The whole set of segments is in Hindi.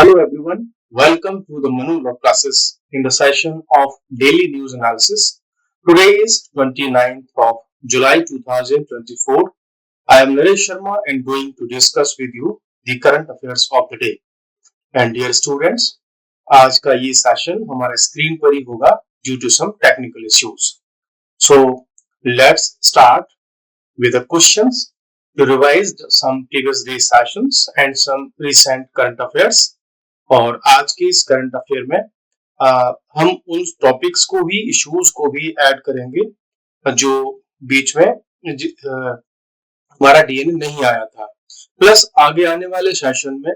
Hello everyone, welcome to the Manu Law classes in the session of Daily News Analysis. Today is 29th of July 2024. I am Naresh Sharma and going to discuss with you the current affairs of the day. And dear students, आज का ये सेशन हमारे स्क्रीन पर ही होगा due to some technical issues. So let's start with the questions to revise some previous day sessions and some recent current affairs. और आज के इस करंट अफेयर में हम उन टॉपिक्स को भी इश्यूज को भी ऐड करेंगे जो बीच में हमारा डीएनए नहीं आया था, प्लस आगे आने वाले सेशन में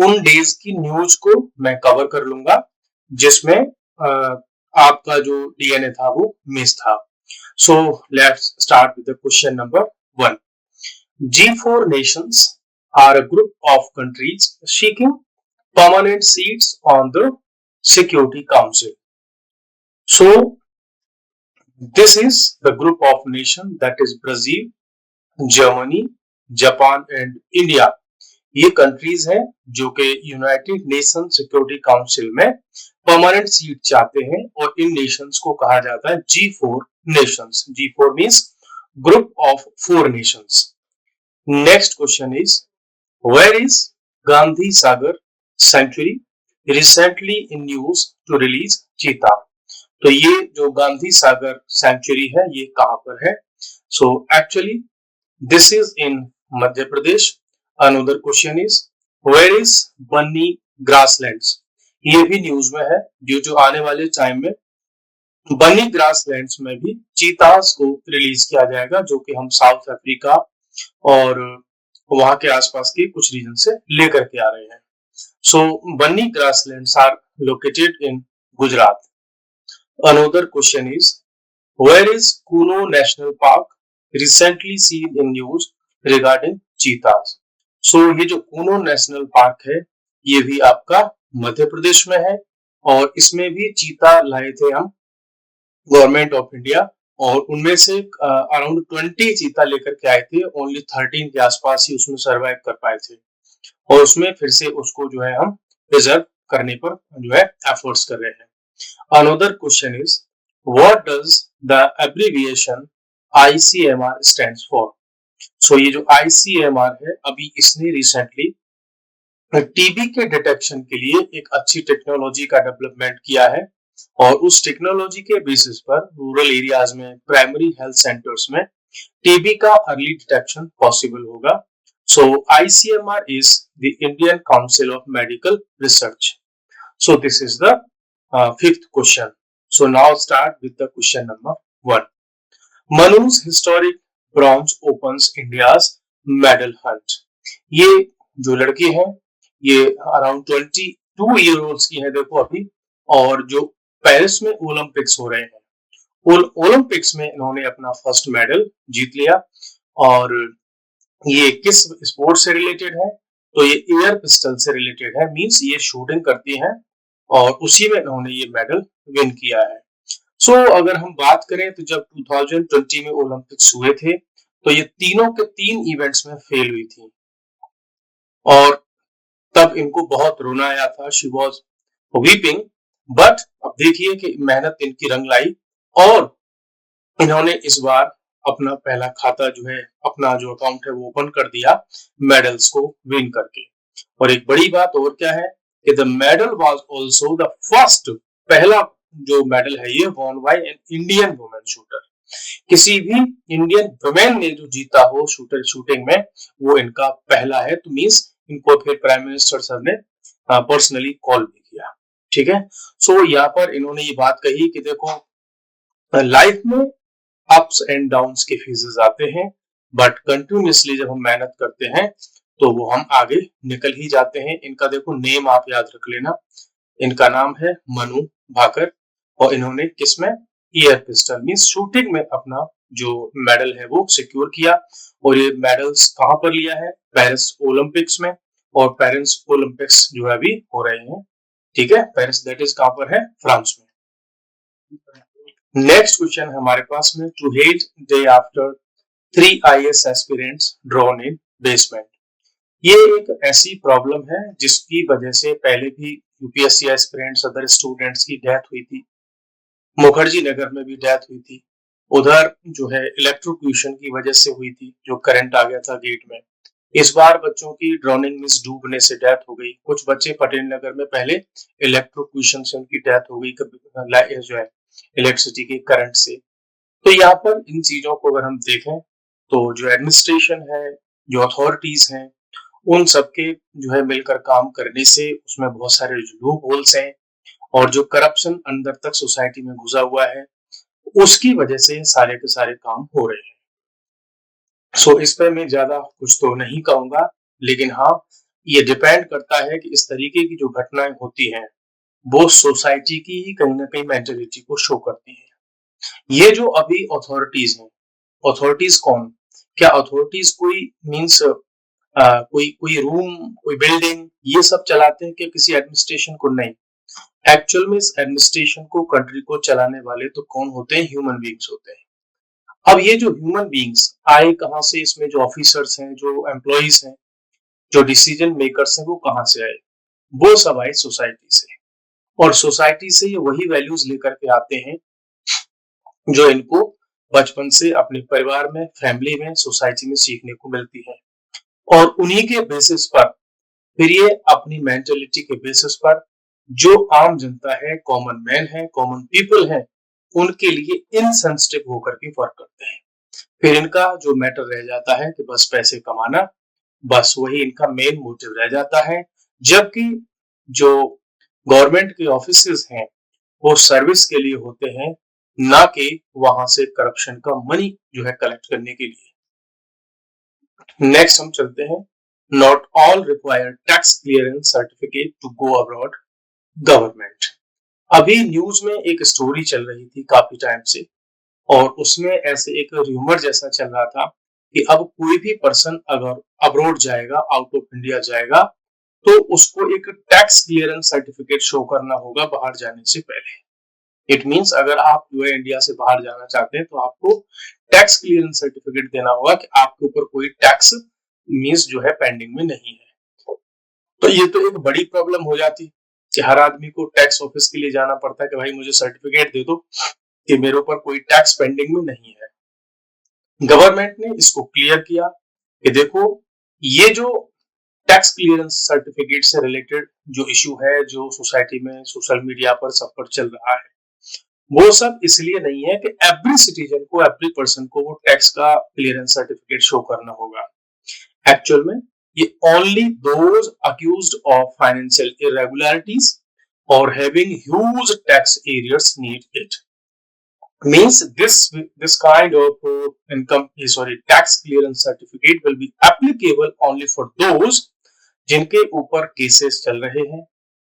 उन डेज की न्यूज को मैं कवर कर लूंगा जिसमें आपका जो डीएनए था वो मिस था. So let's start with the question number 1. G4 nations are a group of countries seeking permanent seats on the Security Council. So this is the group of nations, that is Brazil, Germany, Japan and India. ये कंट्रीज हैं जो कि यूनाइटेड नेशन सिक्योरिटी काउंसिल में परमानेंट सीट चाहते हैं और इन नेशंस को कहा जाता है G4 nations. G4 means group of 4 nations. Next question is, where is Gandhi Sagar Sanctuary recently in news to release cheetah? तो ये जो गांधी सागर सेंचुरी है ये कहां पर है? So actually this is in Madhya Pradesh. Another question is, where is Bunny Grasslands? ये भी न्यूज में है ड्यू टू आने वाले टाइम में बनी ग्रासलैंड्स में भी चीतास को रिलीज किया जाएगा जो कि हम साउथ अफ्रीका और वहां के आसपास के कुछ रीजन से लेकर के आ रहे हैं. So Bunny grasslands are located in Gujarat. Another question is, where is Kuno National Park recently seen in news regarding cheetahs? So ये जो Kuno National Park है ये भी आपका मध्य प्रदेश में है और इसमें भी चीता लाए थे हम गवर्नमेंट ऑफ इंडिया और उनमें से अराउंड 20 चीता लेकर के आए थे. ओनली 13 के आसपास ही उसमें सर्वाइव कर पाए थे और उसमें फिर से उसको जो है हम प्रिजर्व करने पर जो है एफर्ट्स कर रहे हैं. Another question is, what does the abbreviation ICMR stands for? So ये जो ICMR है अभी इसने रिसेंटली टीबी के डिटेक्शन के लिए एक अच्छी टेक्नोलॉजी का डेवलपमेंट किया है और उस टेक्नोलॉजी के बेसिस पर रूरल एरियाज में प्राइमरी हेल्थ सेंटर्स में टीबी का अर्ली डिटेक्शन पॉसिबल होगा. So ICMR is the Indian Council of Medical Research. So this is the fifth question. So now start with the question number 1. Manu's historic bronze opens India's medal hunt. ये जो लड़की है ये अराउंड 22 ईयर ओल्ड की है देखो अभी, और जो पेरिस में ओलंपिक्स हो रहे हैं ओलंपिक्स में इन्होंने अपना फर्स्ट मेडल जीत लिया. और ये किस स्पोर्ट से रिलेटेड है? तो ये एयर पिस्टल से रिलेटेड है, मींस ये शूटिंग करती हैं और उसी में इन्होंने ये मेडल विन किया है. सो अगर हम बात करें तो जब 2020 में ओलंपिक्स हुए थे तो ये तीनों के 3 इवेंट्स में फेल हुई थी और तब इनको बहुत रोना आया था. शी वॉज वीपिंग, बट अब देखिए कि मेहनत इनकी रंग लाई और इन्होंने इस बार अपना पहला खाता जो है अपना जो अकाउंट है वो ओपन कर दिया मेडल्स को विन करके. और एक बड़ी बात और क्या है कि the medal was also the first, पहला जो मेडल है ये won by an Indian women shooter. किसी भी इंडियन वुमेन ने जो जीता हो शूटिंग में वो इनका पहला है. तो मींस इनको फिर प्राइम मिनिस्टर सर ने पर्सनली कॉल भी किया. ठीक है. सो यहाँ पर इन्होंने ये बात कही कि देखो लाइफ में अप्स एंड डाउन्स के फेजेस आते हैं बट कंटिन्यूअसली जब हम मेहनत करते हैं तो वो हम आगे निकल ही जाते हैं. इनका देखो नेम आप याद रख लेना, इनका नाम है मनु भाकर और इन्होंने किसमें एयर पिस्टल मींस शूटिंग में अपना जो मेडल है वो सिक्योर किया. और ये मेडल्स कहां पर लिया है? पेरिस ओलंपिक्स में, और पेरिस ओलंपिक्स जो है अभी हो रहे हैं. ठीक है, पेरिस दैट इज कहां पर है? फ्रांस में. नेक्स्ट क्वेश्चन हमारे पास में, टू हेट डे after 3 IAS aspirants drowned in basement. ये एक ऐसी प्रॉब्लम है जिसकी वजह से पहले भी यूपीएससी एस्पिरेंट्स, अदर स्टूडेंट्स की डेथ हुई थी। मुखर्जी नगर में भी डेथ हुई थी। उधर जो है इलेक्ट्रोक्यूशन की वजह से हुई थी, जो करंट आ गया था गेट में। इस बार बच्चों की ड्रोनिंग में डूबने से डेथ हो गई। कुछ बच्चे पटेल नगर में पहले इलेक्ट्रोक्यूशन से उनकी डेथ हो गई, कभी जो है इलेक्ट्रिसिटी के करंट से। तो यहाँ पर इन चीजों को अगर हम देखें तो जो एडमिनिस्ट्रेशन है, जो अथॉरिटीज हैं, उन सबके जो है मिलकर काम करने से उसमें बहुत सारे लूप होल्स हैं और जो करप्शन अंदर तक सोसाइटी में घुसा हुआ है, उसकी वजह से सारे के सारे काम हो रहे हैं। सो इस पे मैं ज्यादा कुछ तो नहीं कहूंगा, लेकिन हाँ, ये डिपेंड करता है कि इस तरीके की जो घटनाएं होती हैं वो सोसाइटी की ही कहीं ना कहीं मेंटेलिटी को शो करती हैं। ये जो अभी अथॉरिटीज हैं, अथॉरिटीज कौन, क्या अथॉरिटीज कोई मीन्स कोई कोई रूम, कोई बिल्डिंग, ये सब चलाते हैं कि किसी एडमिनिस्ट्रेशन को? नहीं। एक्चुअल में इस एडमिनिस्ट्रेशन को, कंट्री को चलाने वाले तो कौन होते हैं? ह्यूमन बींग्स होते हैं। अब ये जो ह्यूमन बींग्स आए कहां से? इसमें जो ऑफिसर्स हैं, जो एम्प्लॉइज हैं, जो डिसीजन मेकर्स हैं, वो कहां से आए? वो सब आए सोसाइटी से। और सोसाइटी से ये वही वैल्यूज लेकर के आते हैं जो इनको बचपन से अपने परिवार में, फैमिली में, सोसाइटी में सीखने को मिलती है। और उन्हीं के बेसिस पर फिर ये अपनी मेंटेलिटी के बेसिस पर जो आम जनता है, कॉमन मैन है, कॉमन पीपल है, उनके लिए इनसेंसिटिव होकर के वर्क करते हैं। फिर इनका जो मैटर रह जाता है कि बस पैसे कमाना, बस वही इनका मेन मोटिव रह जाता है। जबकि जो गवर्नमेंट के ऑफिसेज हैं वो सर्विस के लिए होते हैं, ना कि वहां से करप्शन का मनी जो है कलेक्ट करने के लिए। नेक्स्ट हम चलते हैं, not all require tax clearance certificate to go abroad government. अभी न्यूज में एक स्टोरी चल रही थी काफी टाइम से, और उसमें ऐसे एक र्यूमर जैसा चल रहा था कि अब कोई भी पर्सन अगर अब्रॉड जाएगा, आउट ऑफ इंडिया जाएगा, तो उसको एक टैक्स क्लियरेंस सर्टिफिकेट शो करना होगा बाहर जाने से पहले। इट मींस अगर आप जो है इंडिया से बाहर जाना चाहते हैं तो आपको टैक्स क्लियरेंस सर्टिफिकेट देना होगा कि आपके ऊपर कोई टैक्स मींस जो है पेंडिंग में नहीं है। तो ये तो एक बड़ी प्रॉब्लम हो जाती कि हर आदमी को टैक्स ऑफिस के लिए जाना पड़ता है कि भाई मुझे सर्टिफिकेट दे दो कि मेरे ऊपर कोई टैक्स पेंडिंग में नहीं है। गवर्नमेंट ने इसको क्लियर किया कि देखो, ये जो टैक्स क्लियरेंस सर्टिफिकेट से रिलेटेड जो इश्यू है, जो सोसाइटी में, सोशल मीडिया पर सब पर चल रहा है, वो सब इसलिए नहीं है कि एवरी सिटीजन को, एवरी पर्सन को वो टैक्स का क्लियरेंस सर्टिफिकेट शो करना होगा। एक्चुअल में ये only those accused of financial irregularities और having huge tax arrears need it. Means this kind of income, sorry, tax clearance certificate will be applicable only for those जिनके ऊपर केसेस चल रहे हैं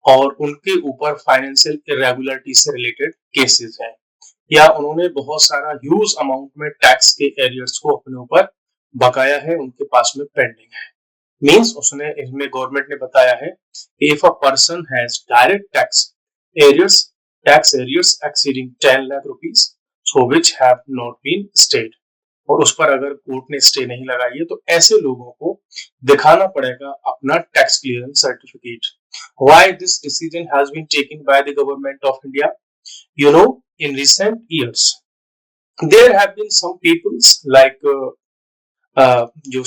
और उनके ऊपर फाइनेंशियल इरेगुलरिटी से रिलेटेड केसेस हैं, या उन्होंने बहुत सारा ह्यूज अमाउंट में टैक्स के एरियर्स को अपने ऊपर बकाया है, उनके पास में पेंडिंग है। मींस उसने, इसमें गवर्नमेंट ने बताया है, if a person has direct tax arrears exceeding 10 lakh rupees so which have not been stayed, और उस पर अगर कोर्ट ने स्टे नहीं लगाई है तो ऐसे लोगों को दिखाना पड़ेगा अपना tax clearance certificate. Why this decision has been taken by the government of India? You know, in recent years, there have been some peoples like जो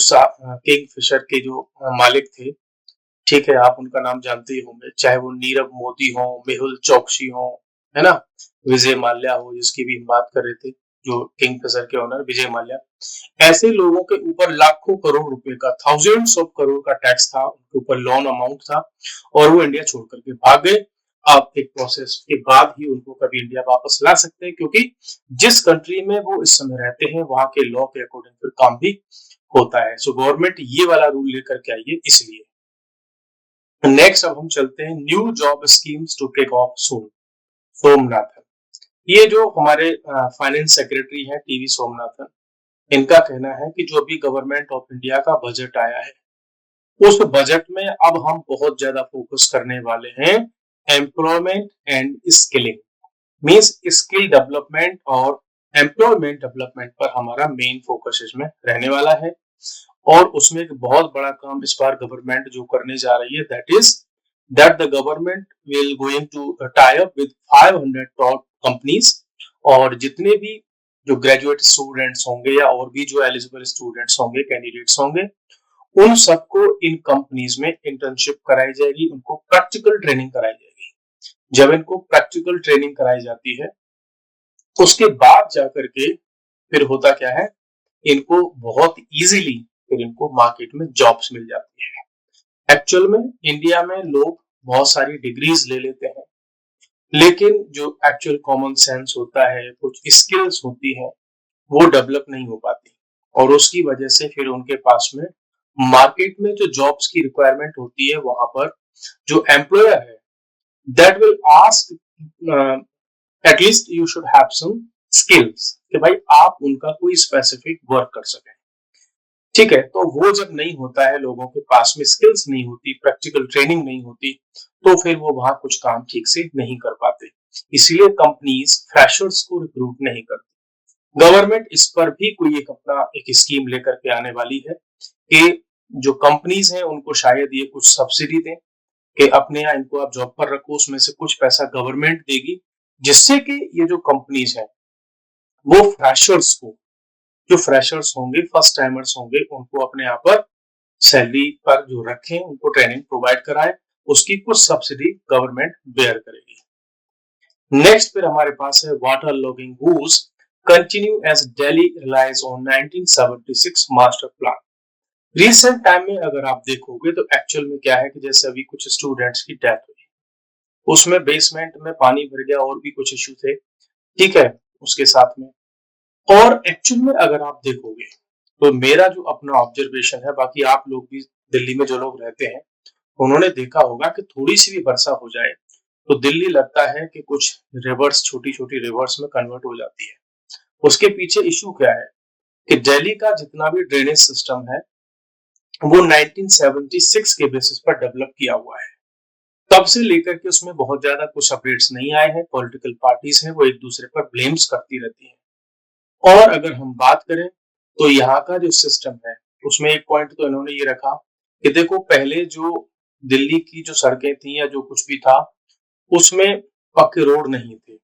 किंग फिशर के जो मालिक थे, ठीक है, आप उनका नाम जानते ही होंगे, चाहे वो नीरव मोदी हो, मेहुल चौकसी हो, है ना, विजय माल्या हो, जिसकी भी हम बात कर रहे थे, जो किंग फिशर के ओनर विजय माल्या। ऐसे लोगों के ऊपर लाखों करोड़ रुपए का, थाउजेंड्स ऑफ करोड़ का टैक्स था, उनके ऊपर लोन अमाउंट था, और वो इंडिया छोड़ करके भाग गए। आप एक प्रोसेस के बाद ही उनको कभी इंडिया वापस ला सकते हैं, क्योंकि जिस कंट्री में वो इस समय रहते हैं वहां के लॉ के अकॉर्डिंग फिर काम भी होता है। सो गवर्नमेंट ये वाला रूल लेकर के आई है इसलिए। नेक्स्ट अब हम चलते हैं, new job schemes to kick off soon. Somanathan, ये जो हमारे फाइनेंस सेक्रेटरी हैं टीवी सोमनाथन, इनका कहना है कि जो अभी गवर्नमेंट ऑफ इंडिया का बजट आया है, उस बजट में अब हम बहुत ज्यादा फोकस करने वाले हैं employment and skilling. Means skill development और एम्प्लॉयमेंट डेवलपमेंट पर हमारा मेन फोकस इसमें रहने वाला है। और उसमें एक बहुत बड़ा काम इस बार गवर्नमेंट जो करने जा रही है, that is that the government will going to tie up with 500 top companies, और जितने भी जो ग्रेजुएट स्टूडेंट्स होंगे या और भी जो एलिजिबल स्टूडेंट्स होंगे, कैंडिडेट्स होंगे, उन सबको इन कंपनीज में इंटर्नशिप कराई जाएगी, उनको प्रैक्टिकल ट्रेनिंग कराई जाएगी। जब इनको प्रैक्टिकल ट्रेनिंग कराई जाती है, उसके बाद जाकर के फिर होता क्या है, इनको बहुत इजीली फिर इनको मार्केट में जॉब्स मिल जाती है। एक्चुअल में इंडिया में लोग बहुत सारी डिग्रीज ले लेते हैं, लेकिन जो एक्चुअल कॉमन सेंस होता है, कुछ स्किल्स होती है, वो डेवलप नहीं हो पाती, और उसकी वजह से फिर उनके पास में मार्केट में जो जॉब्स की रिक्वायरमेंट होती है, वहां पर जो एम्प्लॉयर है, that will ask at least you should have some skills, कि भाई आप उनका कोई स्पेसिफिक वर्क कर सके। ठीक है, तो वो जब नहीं होता है, लोगों के पास में स्किल्स नहीं होती, प्रैक्टिकल ट्रेनिंग नहीं होती, तो फिर वो वहां कुछ काम ठीक से नहीं कर पाते। इसीलिए कंपनीज फ्रेशर्स को रिक्रूट नहीं करती। गवर्नमेंट इस पर भी कोई एक स्कीम लेकर के आने वाली है कि जो कंपनीज हैं उनको शायद ये कुछ सब्सिडी दें, कि अपने यहाँ इनको आप जॉब पर रखो, उसमें से कुछ पैसा गवर्नमेंट देगी, जिससे कि ये जो कंपनीज हैं वो फ्रेशर्स को, जो फ्रेशर्स होंगे, फर्स्ट टाइमर्स होंगे, उनको अपने यहाँ पर सैलरी पर जो रखें, उनको ट्रेनिंग प्रोवाइड कराएं, उसकी कुछ सब्सिडी गवर्नमेंट बेयर करेगी। नेक्स्ट फिर हमारे पास है water logging rules continue as Delhi relies on 1976 master plan. Recent time में अगर आप देखोगे तो एक्चुअल में क्या है कि जैसे अभी कुछ स्टूडेंट्स की डेथ हुई, उसमें बेसमेंट में पानी भर गया, और भी कुछ इश्यू थे, ठीक है, उसके साथ में। और एक्चुअल में अगर आप देखोगे तो मेरा जो अपना ऑब्जर्वेशन है, बाकी आप लोग भी दिल्ली में जो लोग रहते हैं उन्होंने देखा होगा कि थोड़ी सी भी वर्षा हो जाए तो दिल्ली लगता है कि कुछ रिवर्स, छोटी छोटी रिवर्स में कन्वर्ट हो जाती है। उसके पीछे इशू क्या है कि दिल्ली का जितना भी ड्रेनेज सिस्टम है वो 1976 के बेसिस पर डेवलप किया हुआ है। तब से लेकर के उसमें बहुत ज्यादा कुछ अपडेट्स नहीं आए हैं। पॉलिटिकल पार्टीज हैं वो एक दूसरे पर ब्लेम्स करती रहती हैं। और अगर हम बात करें तो यहाँ का जो सिस्टम है उसमें एक पॉइंट तो इन्होंने ये रखा कि देखो, पहले जो दिल्ली की जो सड़कें थी या जो कुछ भी था, उसमें पक्के रोड नहीं थे,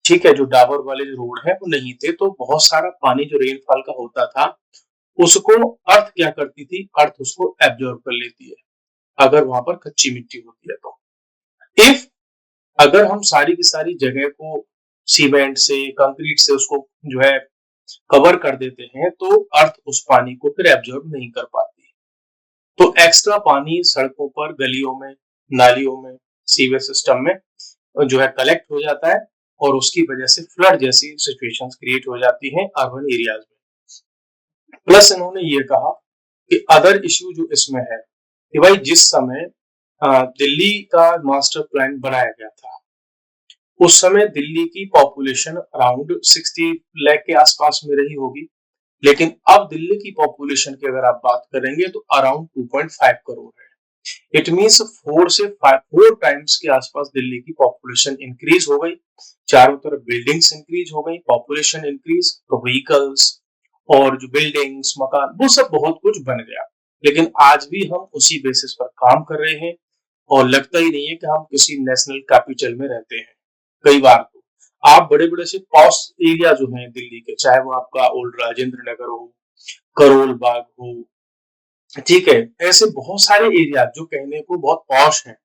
ठीक है, जो डाबर वाले जो रोड है वो नहीं थे, तो बहुत सारा पानी जो रेनफॉल का होता था उसको अर्थ क्या करती थी, अर्थ उसको एब्जॉर्ब कर लेती है, अगर वहां पर कच्ची मिट्टी होती है तो। इफ अगर हम सारी की सारी जगह को सीमेंट से, कंक्रीट से उसको जो है कवर कर देते हैं, तो अर्थ उस पानी को फिर एब्जॉर्ब नहीं कर पाती, तो एक्स्ट्रा पानी सड़कों पर, गलियों में, नालियों में, सीवेज सिस्टम में जो है कलेक्ट हो जाता है, और उसकी वजह से फ्लड जैसी सिचुएशंस क्रिएट हो जाती हैं अर्बन एरियाज में। प्लस इन्होंने ये कहा कि अदर इश्यू जो इसमें है कि भाई जिस समय दिल्ली का मास्टर प्लान बनाया गया था, उस समय दिल्ली की पॉपुलेशन अराउंड 60 लाख के आसपास में रही होगी, लेकिन अब दिल्ली की पॉपुलेशन की अगर आप बात करेंगे तो अराउंड 2.5 करोड़ है। इट मीन्स 4 टाइम्स के आसपास दिल्ली की पॉपुलेशन इंक्रीज हो गई, चारों तरफ बिल्डिंग्स इंक्रीज हो गई, पॉपुलेशन इंक्रीज, तो व्हीकल्स और जो बिल्डिंग्स, मकान, वो सब बहुत कुछ बन गया। लेकिन आज भी हम उसी बेसिस पर काम कर रहे हैं, और लगता ही नहीं है कि हम किसी नेशनल कैपिटल में रहते हैं। कई बार तो आप बड़े बड़े से पॉश एरिया जो हैं दिल्ली के, चाहे वो आपका ओल्ड राजेंद्र नगर हो, करोल बाग हो, ठीक है, ऐसे बहुत सारे एरिया जो कहने को बहुत पॉश हैं,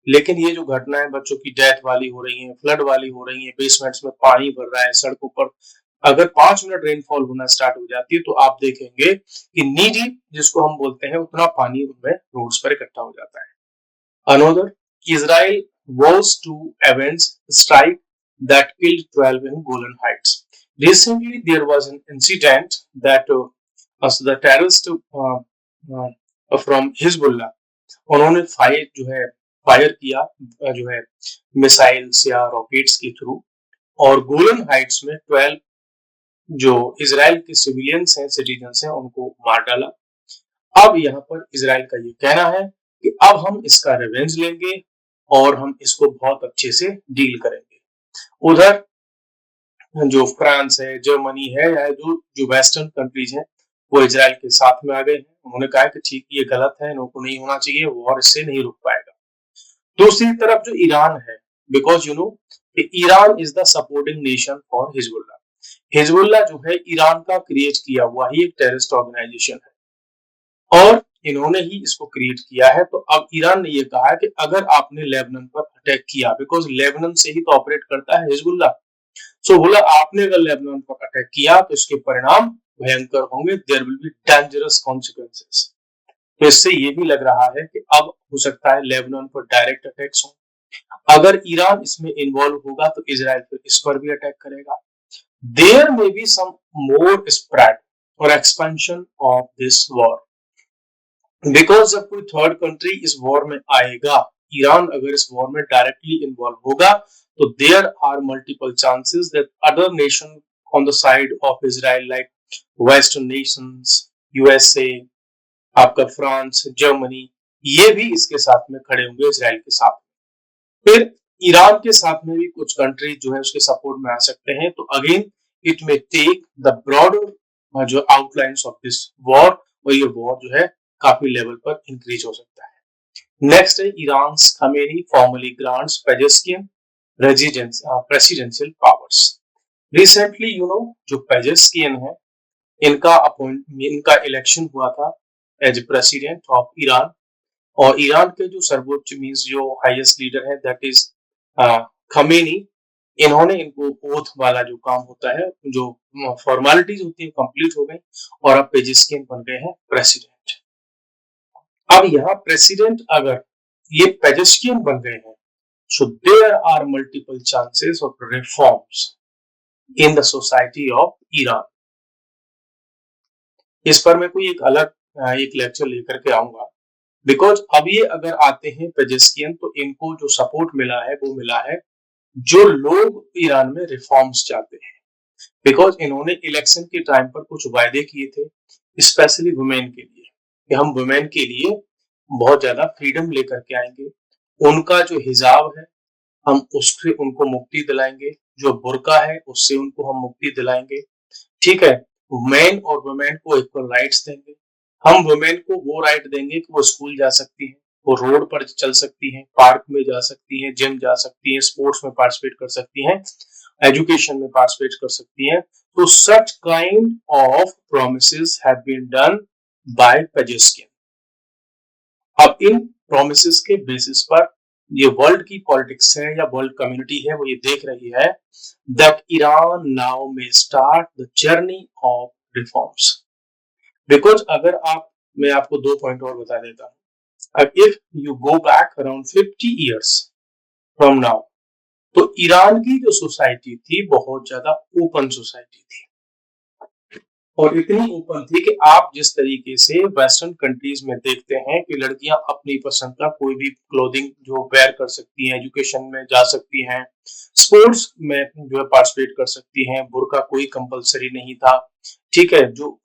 लेकिन ये जो घटनाएं बच्चों की डेथ वाली हो रही हैं, फ्लड वाली हो रही हैं, बेसमेंट्स में पानी भर रहा है सड़कों पर, अगर 5 मिनट रेनफॉल होना स्टार्ट हो जाती है तो आप देखेंगे कि नी डीप जिसको हम बोलते हैं, उतना पानी उनमें रोड्स पर इकट्ठा हो जाता है। Another, Israel was to avenge strike that killed 12 in Golan Heights. Recently, there was an incident that the terrorist from Hezbollah, उन्होंने फायर किया जो है मिसाइल्स या रॉकेट्स के थ्रू, और गोलन हाइट्स में 12 जो इजराइल के सिविलियंस हैं, सिटीजन्स हैं, उनको मार डाला। अब यहाँ पर इजराइल का ये कहना है कि अब हम इसका रिवेंज लेंगे और हम इसको बहुत अच्छे से डील करेंगे। उधर जो फ्रांस है, जर्मनी है, या जो जो वेस्टर्न कंट्रीज हैं, वो इजराइल के साथ में आ गए हैं। उन्होंने कहा कि ठीक ये गलत है, इनको नहीं होना चाहिए, वॉर इससे नहीं रुक पाएगा। दूसरी तरफ जो ईरान है, because you know Iran is the supporting nation for Hezbollah. Hezbollah जो है ईरान का क्रिएट किया हुआ ही एक टेररिस्ट ऑर्गेनाइजेशन है और इन्होंने ही इसको क्रिएट किया है। तो अब ईरान ने ये कहा है कि अगर आपने लेबनान पर अटैक किया, बिकॉज लेबनान से ही तो ऑपरेट करता है हिजबुल्लाह, सो बोला आपने अगर लेबनान पर अटैक किया तो इसके परिणाम भयंकर होंगे, there will be dangerous consequences. तो इससे ये भी लग रहा है कि अब हो सकता है लेबनान पर डायरेक्ट अटैक्स हो। अगर ईरान इसमें इन्वॉल्व होगा तो इजराइल फिर इस पर भी अटैक करेगा। There may be some more spread और expansion of this war, because जब कोई थर्ड कंट्री इस वॉर में आएगा, ईरान अगर इस वॉर में डायरेक्टली इन्वॉल्व होगा, तो there are multiple chances that other nation on the side of Israel like western nations, USA, आपका फ्रांस, जर्मनी, ये भी इसके साथ में खड़े होंगे इजराइल के साथ। फिर ईरान के साथ में भी कुछ कंट्री जो है उसके सपोर्ट में आ सकते हैं। तो अगेन इट में टेक द ब्रॉडर जो आउटलाइंस ऑफ दिस वॉर, और ये वॉर जो है काफी लेवल पर इंक्रीज हो सकता है। नेक्स्ट है Iran Khamenei formally grants Pezeshkian presidential powers. Recently you know जो पेजेस्कियन है इनका इलेक्शन हुआ था एज प्रेसिडेंट ऑफ ईरान, और ईरान के जो सर्वोच्च मींस जो हाईएस्ट लीडर है दैट इज खमेनी, इन्होंने इनको ओथ वाला जो काम होता है, जो फॉर्मेलिटीज होती है कंप्लीट हो गई और अब पेजेस्कियन बन गए हैं प्रेसिडेंट। अब यहाँ प्रेसिडेंट अगर ये पेजेस्कियन बन गए हैं, so there are multiple chances of reforms in the society of Iran. इस पर मैं कोई एक अलग एक लेक्चर लेकर के आऊंगा, बिकॉज अब ये अगर आते हैं पेजेस्कियन तो इनको जो सपोर्ट मिला है वो मिला है जो लोग ईरान में रिफॉर्म्स चाहते हैं, बिकॉज इन्होंने इलेक्शन के टाइम पर कुछ वायदे किए थे स्पेशली वुमेन के लिए कि हम वुमेन के लिए बहुत ज्यादा फ्रीडम लेकर के आएंगे, उनका जो हिजाब है हम उससे उनको मुक्ति दिलाएंगे, जो बुर्का है उससे उनको हम मुक्ति दिलाएंगे, ठीक है। मैन और वुमेन को इक्वल राइट्स देंगे, हम वुमेन को वो राइट देंगे कि वो स्कूल जा सकती हैं, वो रोड पर चल सकती हैं, पार्क में जा सकती हैं, जिम जा सकती हैं, स्पोर्ट्स में पार्टिसिपेट कर सकती हैं, एजुकेशन में पार्टिसिपेट कर सकती हैं। तो such kind of promises have been done by Pezeshkian. अब इन प्रोमिसेस के बेसिस पर ये वर्ल्ड की पॉलिटिक्स है या वर्ल्ड कम्युनिटी है वो ये देख रही है that Iran now may start the journey of reforms. Because अगर मैं आपको 2 पॉइंट और बता देता हूँ, if you go back around 50 years from now, तो ईरान की जो सोसाइटी थी बहुत ज्यादा ओपन सोसाइटी थी, और इतनी ओपन थी कि आप जिस तरीके से वेस्टर्न कंट्रीज में देखते हैं कि लड़कियां अपनी पसंद का कोई भी क्लोथिंग जो वेयर कर सकती हैं, एजुकेशन में जा सकती हैं, स्पोर्ट्स में जो है पार्टिसिपेट कर सकती हैं, बुर्का कोई कंपलसरी नहीं था, ठीक है। जो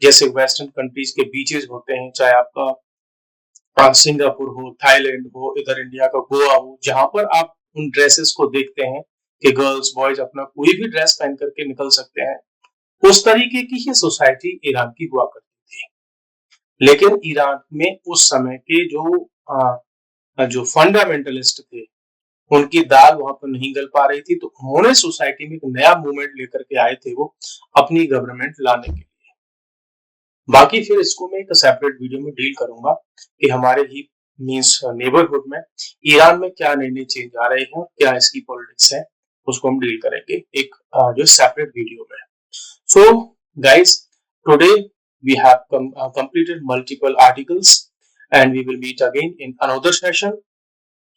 जैसे वेस्टर्न कंट्रीज के बीचेस होते हैं, चाहे आपका सिंगापुर हो, थाईलैंड हो, इधर इंडिया का गोवा हो, जहां पर आप उन ड्रेसेस को देखते हैं कि गर्ल्स बॉयज अपना कोई भी ड्रेस पहन करके निकल सकते हैं, उस तरीके की ही सोसाइटी ईरान की हुआ करती थी। लेकिन ईरान में उस समय के जो फंडामेंटलिस्ट थे उनकी दाल वहां पर नहीं गल पा रही थी, तो उन्होंने सोसाइटी में एक नया मूवमेंट लेकर के आए थे वो अपनी गवर्नमेंट लाने के लिए। बाकी फिर इसको मैं एक सेपरेट वीडियो में डील करूंगा कि हमारे ही मींस नेबरहुड में ईरान में क्या नए नए चेंज आ रहे हैं और क्या इसकी पॉलिटिक्स है, उसको हम डील करेंगे एक जो सेपरेट वीडियो में। So guys, today we have completed multiple articles and we will meet again in another session.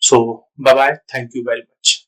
So bye bye. Thank you very much.